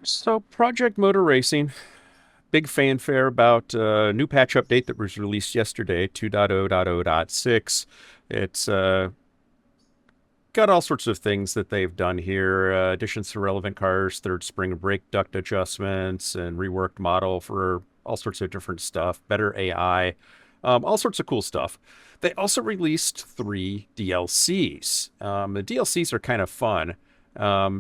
So, Project Motor Racing, big fanfare about a new patch update that was released yesterday, 2.0.0.6. It's got all sorts of things that they've done here, additions to relevant cars, third spring brake duct adjustments, and reworked model for all sorts of different stuff, better AI, all sorts of cool stuff. They also released 3 DLCs. The DLCs are kind of fun.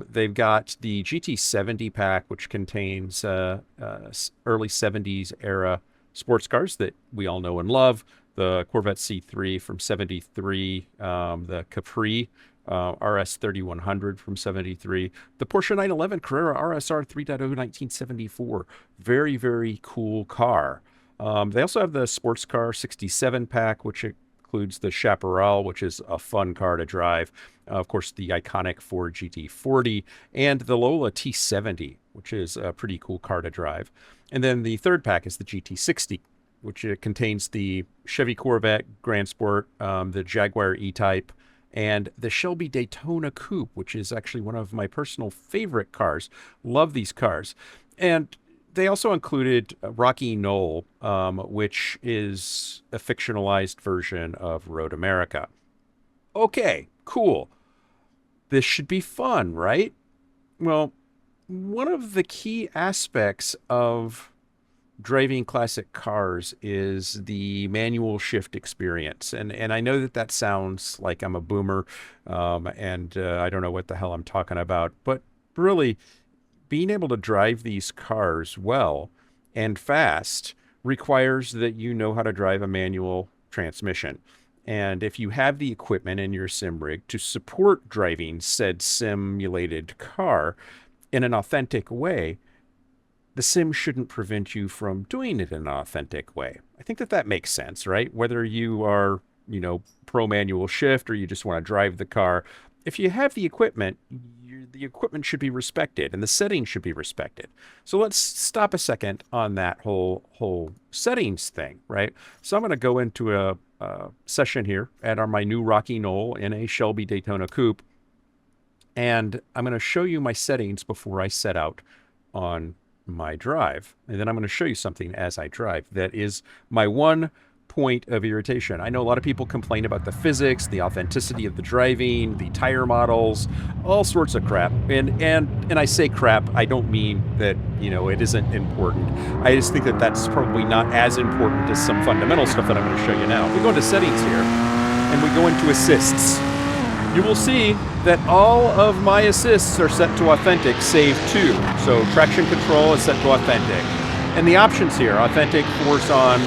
They've got the GT70 pack, which contains early 70s era sports cars that we all know and love. The Corvette C3 from 73, the Capri RS 3100 from 73, the Porsche 911 Carrera RSR 3.0 1974. Very, very cool car. They also have the sports car 67 pack, which includes the Chaparral, which is a fun car to drive. Of course, the iconic Ford GT40 and the Lola T70, which is a pretty cool car to drive. And then the third pack is the GT60, which contains the Chevy Corvette Grand Sport, the Jaguar E Type, and the Shelby Daytona Coupe, which is actually one of my personal favorite cars. Love these cars. And they also included Rocky Knoll, which is a fictionalized version of Road America. Okay, cool. This should be fun, right? Well, one of the key aspects of driving classic cars is the manual shift experience. And I know that that sounds like I'm a boomer, and I don't know what the hell I'm talking about, but really, being able to drive these cars well and fast requires that you know how to drive a manual transmission. And if you have the equipment in your sim rig to support driving said simulated car in an authentic way, the sim shouldn't prevent you from doing it in an authentic way. I think that that makes sense, right? Whether you are, pro manual shift or you just want to drive the car, if you have the equipment, the equipment should be respected and the settings should be respected. So let's stop a second on that whole settings thing, right? So I'm going to go into a session here at my new Rocky Knoll in a Shelby Daytona Coupe, and I'm going to show you my settings before I set out on my drive. And then I'm going to show you something as I drive that is my one point of irritation. I know a lot of people complain about the physics, the authenticity of the driving, the tire models, all sorts of crap. And I say crap, I don't mean that, it isn't important. I just think that that's probably not as important as some fundamental stuff that I'm going to show you now. If we go into settings here and we go into assists, you will see that all of my assists are set to authentic, save 2. So traction control is set to authentic. And the options here, authentic, force on.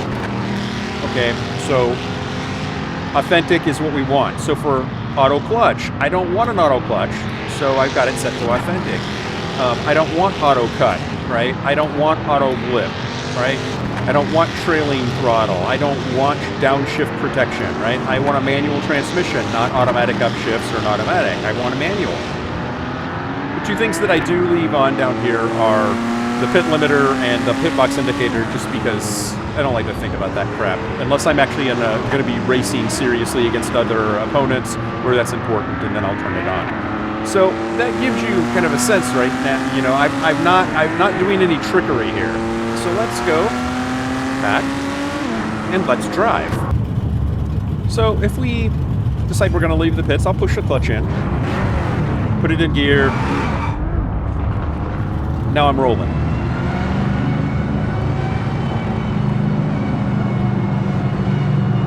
Okay, so authentic is what we want. So for auto clutch, I don't want an auto clutch, so I've got it set to authentic. I don't want auto cut, right? I don't want auto blip, right? I don't want trailing throttle. I don't want downshift protection, right? I want a manual transmission, not automatic upshifts or an automatic. I want a manual. The 2 things that I do leave on down here are the pit limiter and the pit box indicator, just because I don't like to think about that crap. Unless I'm actually going to be racing seriously against other opponents where that's important, and then I'll turn it on. So that gives you kind of a sense, right? Now, I'm not doing any trickery here. So let's go back and let's drive. So if we decide we're going to leave the pits, I'll push the clutch in, put it in gear. Now I'm rolling.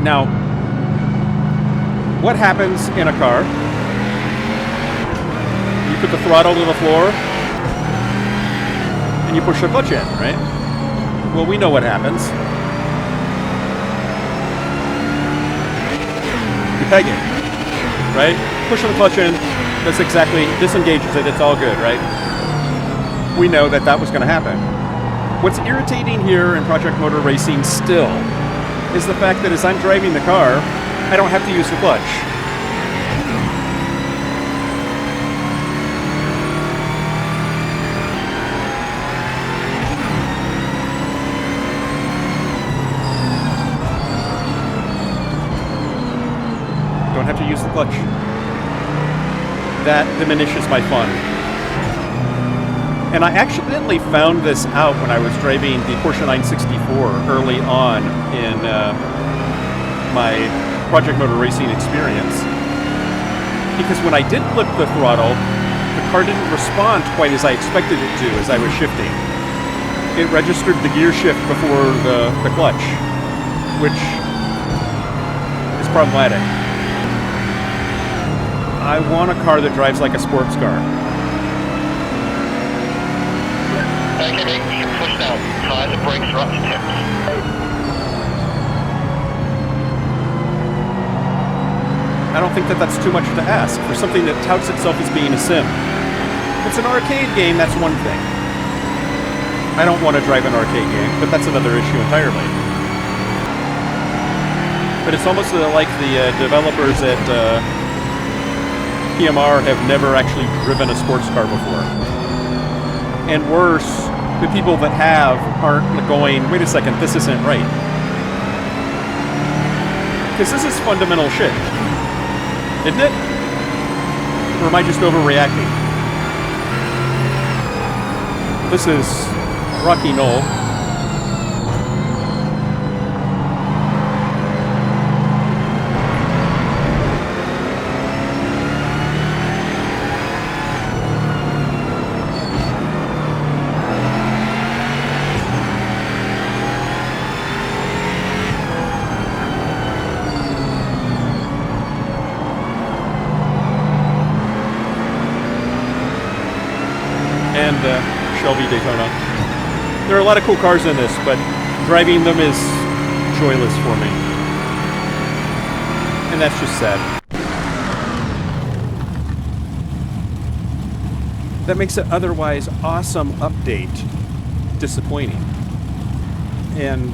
Now, what happens in a car? You put the throttle to the floor and you push the clutch in, right? Well, we know what happens. You peg it, right? Pushing the clutch in, that's exactly, disengages it, it's all good, right? We know that that was going to happen. What's irritating here in Project Motor Racing still is the fact that as I'm driving the car, I don't have to use the clutch. Don't have to use the clutch. That diminishes my fun. And I accidentally found this out when I was driving the Porsche 964 early on in my Project Motor Racing experience. Because when I did flip the throttle, the car didn't respond quite as I expected it to as I was shifting. It registered the gear shift before the clutch, which is problematic. I want a car that drives like a sports car. Okay, Nick, you can push now. Tires and brakes are up to temps. I don't think that that's too much to ask for something that touts itself as being a sim. If it's an arcade game, that's one thing. I don't want to drive an arcade game, but that's another issue entirely. But it's almost like the developers at PMR have never actually driven a sports car before. And worse, the people that have aren't going, wait a second, this isn't right. Because this is fundamental shit. Isn't it? Or am I just overreacting? This is Rocky Knoll. And Shelby Daytona. There are a lot of cool cars in this, but driving them is joyless for me. And that's just sad. That makes an otherwise awesome update disappointing. And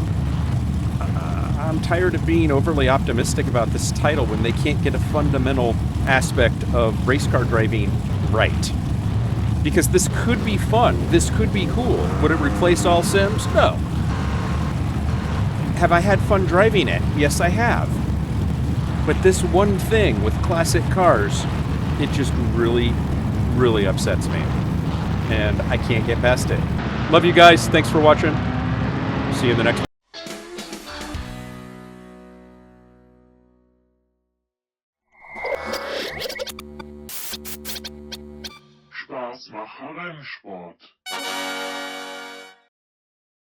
I'm tired of being overly optimistic about this title when they can't get a fundamental aspect of race car driving right. Because this could be fun. This could be cool. Would it replace all sims? No. Have I had fun driving it? Yes, I have. But this one thing with classic cars, it just really, really upsets me. And I can't get past it. Love you guys. Thanks for watching. See you in the next one. Spaß macht Rennsport.